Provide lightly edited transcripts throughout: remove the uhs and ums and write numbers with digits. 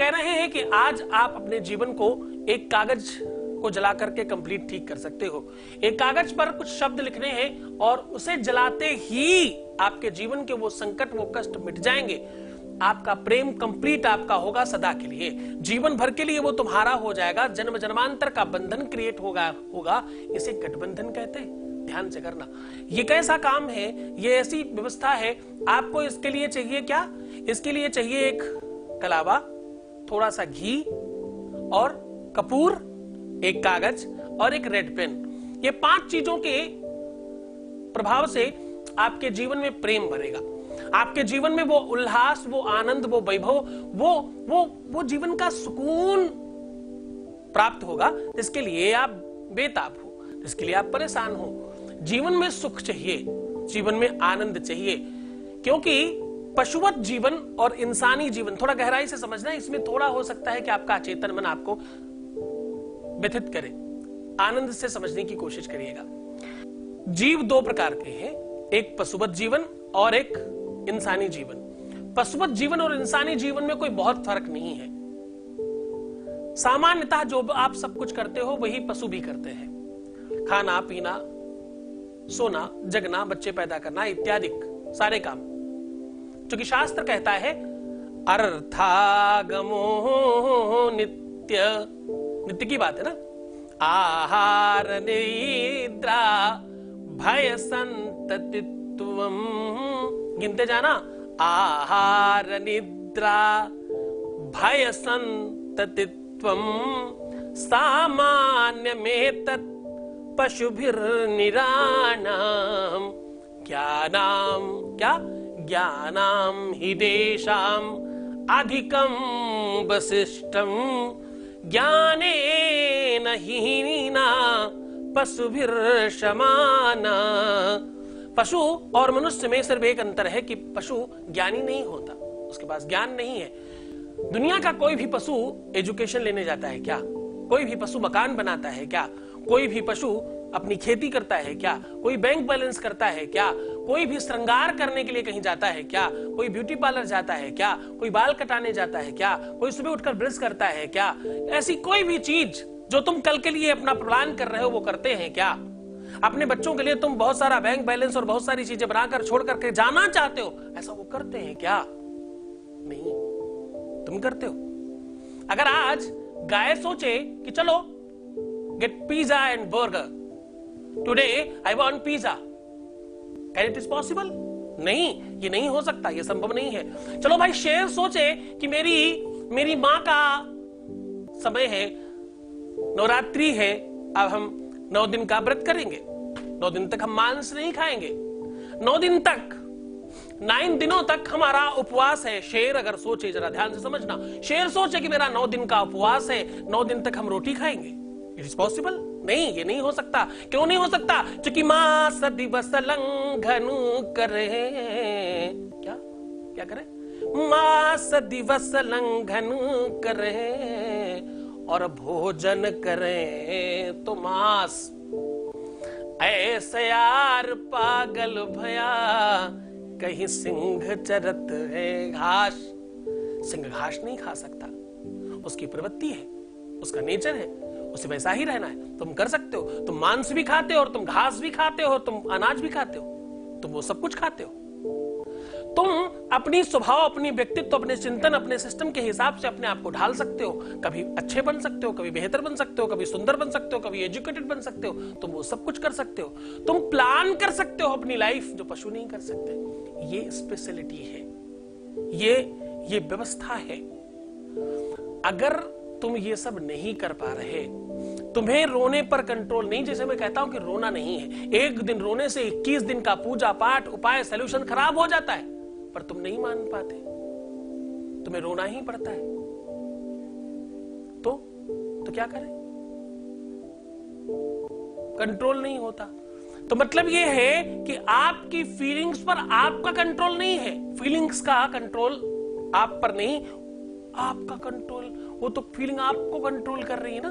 कह रहे हैं कि आज आप अपने जीवन को एक कागज को जला करके कंप्लीट ठीक कर सकते हो। एक कागज पर कुछ शब्द लिखने हैं और उसे जलाते ही आपके जीवन के वो संकट, वो कष्ट मिट जाएंगे। आपका प्रेम कंप्लीट आपका होगा सदा के लिए, जीवन भर के लिए वो तुम्हारा हो जाएगा। जन्म जन्मांतर का बंधन क्रिएट होगा। इसे गठबंधन कहते हैं। ध्यान से करना, ये कैसा काम है, ये ऐसी व्यवस्था है। आपको इसके लिए चाहिए क्या? इसके लिए चाहिए एक कलावा, थोड़ा सा घी और कपूर, एक कागज और एक रेड पेन। ये 5 चीजों के प्रभाव से आपके जीवन में प्रेम भरेगा। आपके जीवन में वो उल्लास, वो आनंद, वो वैभव, वो जीवन का सुकून प्राप्त होगा, जिसके लिए आप बेताब हो, जिसके लिए आप परेशान हो। जीवन में सुख चाहिए, जीवन में आनंद चाहिए, क्योंकि पशुवत जीवन और इंसानी जीवन, थोड़ा गहराई से समझना, इसमें थोड़ा हो सकता है कि आपका अचेतन मन आपको व्यथित करे। आनंद से समझने की कोशिश करिएगा। जीव 2 प्रकार के हैं, एक पशुवत जीवन और एक इंसानी जीवन। पशुवत जीवन और इंसानी जीवन में कोई बहुत फर्क नहीं है। सामान्यतः जो आप सब कुछ करते हो वही पशु भी करते हैं। खाना पीना, सोना, जगना, बच्चे पैदा करना इत्यादि सारे काम, क्योंकि शास्त्र कहता है अर्थागमो नित्य, नित्य की बात है ना। आहार निद्रा भय संततित्वम, गिनते जाना, आहार निद्रा भय संततित्वम सामान्यमेतत् पशुभिर्निराणाम ज्ञानाम, क्या ज्ञानाम हि देशाम अधिकम वसिष्ठम ज्ञानेन हीना पशुभिर्शमाना। पशु और मनुष्य में सिर्फ एक अंतर है कि पशु ज्ञानी नहीं होता, उसके पास ज्ञान नहीं है। दुनिया का कोई भी पशु एजुकेशन लेने जाता है क्या? कोई भी पशु मकान बनाता है क्या? कोई भी पशु अपनी खेती करता है क्या? कोई बैंक बैलेंस करता है क्या? कोई भी श्रृंगार करने के लिए कहीं जाता है क्या? कोई ब्यूटी पार्लर जाता है क्या? कोई बाल कटाने जाता है क्या? कोई सुबह उठकर ब्रश करता है क्या? ऐसी कोई भी चीज जो तुम कल के लिए अपना प्लान कर रहे हो वो करते हैं क्या? अपने बच्चों के लिए तुम बहुत सारा बैंक बैलेंस और बहुत सारी चीजें बनाकर छोड़ करके जाना चाहते हो, ऐसा वो करते हैं क्या? नहीं, तुम करते हो। अगर आज गाय सोचे कि चलो get pizza and burger, today I want pizza, can it is possible? नहीं, ये नहीं हो सकता, ये संभव नहीं है। चलो भाई, शेर सोचे कि मेरी मां का समय है, नवरात्रि है, अब हम 9 दिन का व्रत करेंगे, 9 दिन तक हम मांस नहीं खाएंगे, 9 दिन तक, 9 दिनों तक हमारा उपवास है। शेर अगर सोचे, जरा ध्यान से समझना, शेर सोचे कि मेरा 9 दिन का उपवास है, 9 दिन तक हम रोटी खाएंगे, इट इज पॉसिबल? नहीं, ये नहीं हो सकता। क्यों नहीं हो सकता? क्योंकि मास दिवस लंघनु करे, क्या करे? मास दिवस लंघनु करे और भोजन करें तो मांस। ऐसे यार पागल भया कहीं सिंह चरत है घास। सिंह घास नहीं खा सकता, उसकी प्रवृत्ति है, उसका नेचर है, उसे वैसा ही रहना है। तुम कर सकते हो, तुम मांस भी खाते हो और तुम घास भी खाते हो, तुम अनाज भी खाते हो, तुम वो सब कुछ खाते हो। तुम अपनी स्वभाव, अपनी व्यक्तित्व, अपने चिंतन, अपने सिस्टम के हिसाब से अपने आप को ढाल सकते हो। कभी अच्छे बन सकते हो, कभी बेहतर बन सकते हो, कभी सुंदर बन सकते हो, कभी एजुकेटेड बन सकते हो। तुम वो सब कुछ कर सकते हो। तुम प्लान कर सकते हो अपनी लाइफ, जो पशु नहीं कर सकते। ये स्पेशलिटी है, ये व्यवस्था है। अगर तुम ये सब नहीं कर पा रहे, तुम्हें रोने पर कंट्रोल नहीं, जैसे मैं कहता हूं कि रोना नहीं है, एक दिन रोने से 21 दिन का पूजा पाठ उपाय सॉल्यूशन खराब हो जाता है, पर तुम नहीं मान पाते, तुम्हें रोना ही पड़ता है। तो क्या करें? कंट्रोल नहीं होता। तो मतलब ये है कि आपकी फीलिंग्स पर आपका कंट्रोल नहीं है। फीलिंग्स का कंट्रोल आप पर नहीं, आपका कंट्रोल, वो तो फीलिंग आपको कंट्रोल कर रही है ना।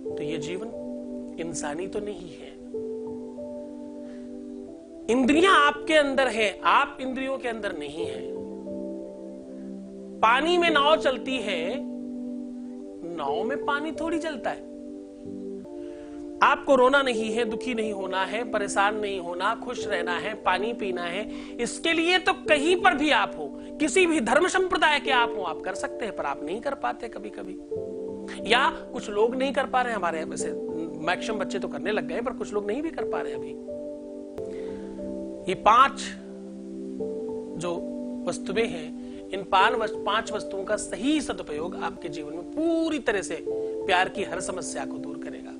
तो ये जीवन इंसानी तो नहीं है। इंद्रियां आपके अंदर है, आप इंद्रियों के अंदर नहीं है। पानी में नाव चलती है, नाव में पानी थोड़ी चलता है। आपको रोना नहीं है, दुखी नहीं होना है, परेशान नहीं होना, खुश रहना है, पानी पीना है। इसके लिए तो कहीं पर भी आप हो, किसी भी धर्म संप्रदाय के आप हो, आप कर सकते हैं, पर आप नहीं कर पाते कभी कभी, या कुछ लोग नहीं कर पा रहे हैं। हमारे वैसे मैक्सिमम बच्चे तो करने लग गए, पर कुछ लोग नहीं भी कर पा रहे अभी। ये 5 जो वस्तुएं हैं, इन 5 वस्तुओं का सही सदुपयोग आपके जीवन में पूरी तरह से प्यार की हर समस्या को दूर करेगा।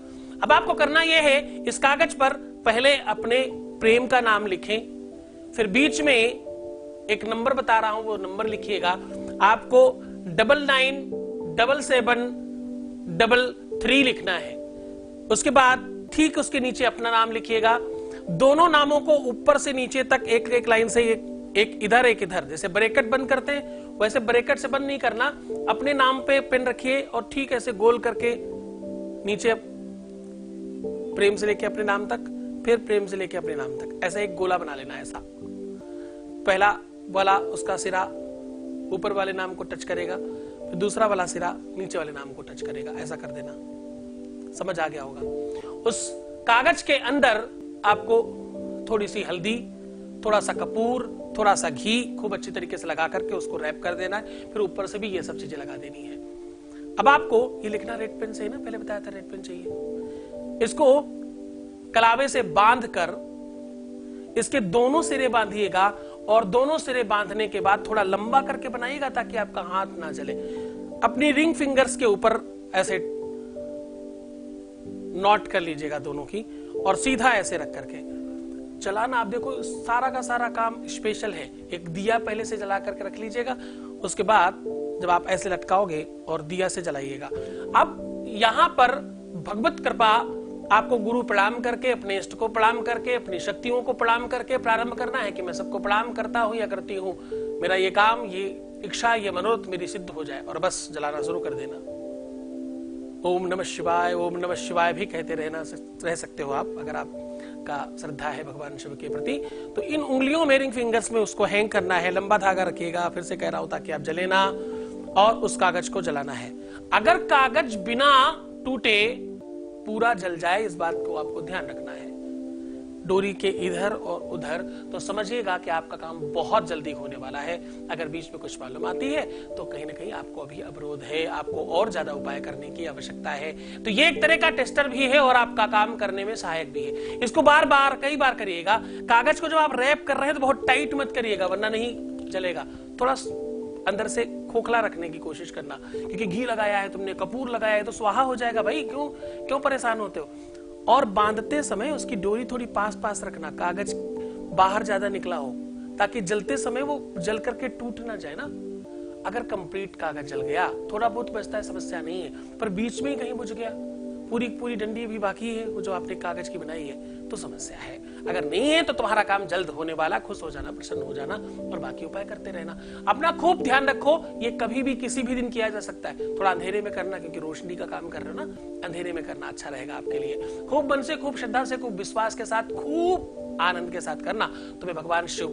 अब आपको करना यह है, इस कागज पर पहले अपने प्रेम का नाम लिखें, फिर बीच में एक नंबर बता रहा हूं, वो नंबर लिखिएगा। आपको 997733 लिखना है। उसके बाद ठीक उसके नीचे अपना नाम लिखिएगा। दोनों नामों को ऊपर से नीचे तक एक एक लाइन से, एक इधर एक इधर, जैसे ब्रैकेट बंद करते हैं वैसे ब्रैकेट से बंद नहीं करना। अपने नाम पे पेन रखिए और ठीक ऐसे गोल करके नीचे प्रेम से लेके अपने नाम तक, फिर प्रेम से लेके अपने नाम तक, ऐसा एक गोला बना लेना। ऐसा पहला वाला उसका सिरा ऊपर वाले नाम को टच करेगा, फिर दूसरा वाला सिरा नीचे वाले नाम को टच करेगा। ऐसा कर देना, समझ आ गया होगा। उस कागज के अंदर आपको थोड़ी सी हल्दी, थोड़ा सा कपूर, थोड़ा सा घी खूब अच्छी तरीके से लगा करके उसको रैप कर देना है। फिर ऊपर से भी ये सब चीजें लगा देनी है। अब आपको ये लिखना रेड पेन से ही ना, पहले बताया था रेड पेन चाहिए। इसको कलावे से बांध कर इसके दोनों सिरे बांधिएगा, और दोनों सिरे बांधने के बाद थोड़ा लंबा करके बनाइएगा ताकि आपका हाथ ना जले। अपनी रिंग फिंगर्स के ऊपर ऐसे नॉट कर लीजिएगा दोनों की, और सीधा ऐसे रख करके चलाना। आप देखो सारा का सारा काम स्पेशल है। एक दिया पहले से जला करके रख लीजिएगा, उसके बाद जब आप ऐसे लटकाओगे और दिया से जलाइएगा। अब यहां पर भगवत कृपा आपको गुरु प्रणाम करके, अपने इष्ट को प्रणाम करके, अपनी शक्तियों को प्रणाम करके प्रारंभ करना है कि मैं सबको प्रणाम करता हूं या करती हूं, मेरा ये काम, ये इच्छा, ये मनोरथ मेरी सिद्ध हो जाए, और बस जलाना शुरू कर देना। ओम नमः शिवाय, ओम नमः शिवाय भी कहते रह सकते हो आप, अगर आप का श्रद्धा है भगवान शिव के प्रति। तो इन उंगलियों में, रिंग फिंगर्स में उसको हैंग करना है। लंबा धागा रखिएगा, फिर से कह रहा हूं, ताकि आप जले ना, और उस कागज को जलाना है। अगर कागज बिना टूटे पूरा जल जाए, इस बात को आपको ध्यान रखना है, डोरी के इधर और उधर, तो समझिएगा कि आपका काम बहुत जल्दी होने वाला है। अगर बीच में कुछ मालूम आती है तो कहीं ना कहीं आपको अभी अवरोध है, आपको और ज्यादा उपाय करने की आवश्यकता है। तो ये एक तरह का टेस्टर भी है और आपका काम करने में सहायक भी है। इसको बार बार कई बार करिएगा। कागज को जब आप रैप कर रहे हैं तो बहुत टाइट मत करिएगा, वरना नहीं जलेगा। थोड़ा अंदर से खोखला रखने की कोशिश करना, क्योंकि घी लगाया है तुमने, कपूर लगाया है, तो स्वाहा हो जाएगा भाई। क्यों परेशान होते हो। और बांधते समय उसकी डोरी थोड़ी पास पास रखना, कागज बाहर ज्यादा निकला हो, ताकि जलते समय वो जल करके टूट ना जाए ना। अगर कंप्लीट कागज जल गया, थोड़ा बहुत बचता है, समस्या नहीं है, पर बीच में ही कहीं बुझ गया, पूरी डंडी भी बाकी है वो जो आपने कागज की बनाई है, तो समस्या है। अगर नहीं है तो तुम्हारा काम जल्द होने वाला। खुश हो जाना, प्रसन्न हो जाना, और बाकी उपाय करते रहना। अपना खूब ध्यान रखो। ये कभी भी किसी भी दिन किया जा सकता है। थोड़ा अंधेरे में करना, क्योंकि रोशनी का काम कर रहे हो ना, अंधेरे में करना अच्छा रहेगा आपके लिए। खूब मन से, खूब श्रद्धा से, खूब विश्वास के साथ, खूब आनंद के साथ करना। तुम्हें भगवान शिव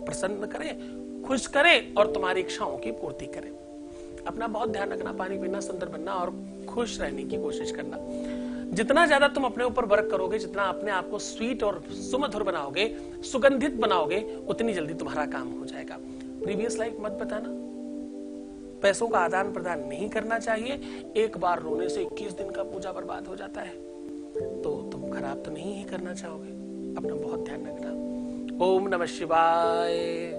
प्रसन्न करे, खुश करे, और तुम्हारी इच्छाओं की पूर्ति करे। अपना बहुत ध्यान रखना, पानी पीना, सुंदर बनना, और खुश रहने की कोशिश करना। जितना ज्यादा तुम अपने ऊपर वर्क करोगे, जितना अपने आप को स्वीट और सुमधुर बनाओगे, सुगंधित बनाओगे, उतनी जल्दी तुम्हारा काम हो जाएगा। प्रीवियस लाइफ मत बताना। पैसों का आदान प्रदान नहीं करना चाहिए। एक बार रोने से 21 दिन का पूजा बर्बाद हो जाता है, तो तुम खराब तो नहीं ही करना चाहोगे। अपना बहुत ध्यान रखना। ओम नमः शिवाय।